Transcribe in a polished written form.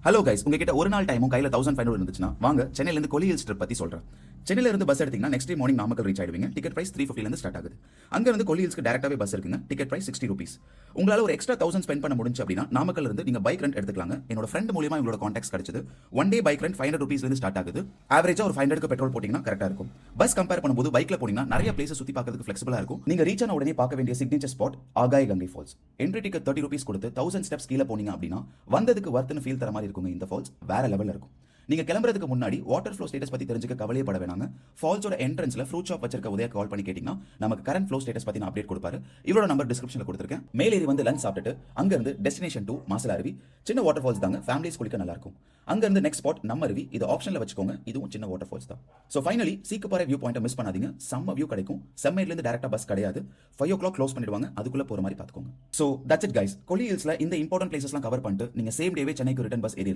Hello guys, உங்ககிட்ட ஒரு நாள் டைமும் கையில் 1500 இருந்துச்சுன்னா வாங்க சென்னையிலேருந்து கொல்லி ஹில்ஸ் ட்ரிப் பற்றி சொல்கிறேன். சென்னையிலிருந்து பஸ் எடுத்தீங்கன்னா next day morning Namakkal reach ஆயிடுவீங்க. டிக்கெட் பிரைஸ் 350 ஸ்டார்ட் ஆகுது. அங்கிருந்து கொல்லி ஹில்ஸ்க்கு டேரக்டாவே பஸ் இருக்குங்க. Ticket price 60 rupees. உங்களால் ஒரு எக்ஸ்ட்ரா 1000 ஸ்பெண்ட் பண்ண முடிஞ்சு அப்படின்னா நாமக்கல் இருந்து நீங்க பைக் ரெண்ட் எடுத்துக்கலாங்க. என்னோட ஃப்ரெண்ட் மூலியமா உங்களோட கான்டாக்ட்ஸ் கிடைச்சது. ஒன் டே பைக் ரெண்ட் 500 ரூபீஸ்லேருந்து ஸ்டார்ட் ஆகுது. ஆவரேஜா ஒரு 500க்கு பெட்ரோல் போட்டிங்கன்னா கரெக்டாக இருக்கும். பஸ் கம்பேர் பண்ணும்போது பைக்ல போனீங்கன்னா நிறைய பிளேஸ் சுற்றி பார்க்கறதுக்கு ஃபிளெக்சிபிளா இருக்கும். நீங்க ரீச் ஆன உடனே பார்க்க வேண்டிய signature spot Aagaya Gangai falls. Entry ticket 30 rupees கொடுத்து 1000 ஸ்டெப்ஸ் கீழே போனீங்க அப்படின்னா வந்ததுக்கு வர்த்துன்னு ஃபீல் தர மாதிரி இருக்குங்க. இந்த ஃபால்ஸ் வேற லெவலில் இருக்கும். நீங்க கிளம்புறதுக்கு முன்னாடி வாட்டர் ஃப்ளோ ஸ்டேட்டஸ் பத்தி தெரிஞ்சுக்க கவலையே பட வேணாங்க. ஃபால்ஸோட என்ட்ரன்ஸ்ல ஃப்ரூட் ஷாப் வச்சிருக்க உதய கால் பண்ணி கேட்டீங்கன்னா நமக்கு கரண்ட் ஃப்ளோ ஸ்டேட்டஸ் பத்தி அப்டேட் கொடுப்பாரு. இவரோட நம்பர் டிஸ்கிரிப்ஷன்ல கொடுத்துருக்கேன். மேலேறி வந்து லஞ்ச் சாப்பிட்டுட்டு அங்க இருந்து டெஸ்டினேஷன் 2 மாசல அருவி. சின்ன வாட்டர் ஃபால்ஸ் தாங்க, ஃபேமிலிஸ் குளிக்க நல்லா இருக்கும். அங்க இருந்து நெக்ஸ்ட் ஸ்பாட் நம்ம அருவி. இது ஆப்ஷன்ல வச்சுக்கோங்க. இதுவும் சின்ன வாட்டர் ஃபால்ஸ் தான். So finally Seekuparai view point miss பண்ணாதீங்க. செம்ம வியூ கிடைக்கும். செம்மேட்ல இருந்து டைரக்டா பஸ் கிடையாது. 5 o'clock க்ளோஸ் பண்ணிடுவாங்க. அதுக்குள்ள போற மாதிரி பாத்துக்கோங்க. So that's it guys. Kolli ஹில்ஸ்ல இந்த இம்பார்ட்டன்ட் பிளேசஸ்லாம் கவர் பண்ணிட்டு நீங்க சேம் டேவே சென்னைக்கு ரிட்டர்ன் பஸ் ஏறி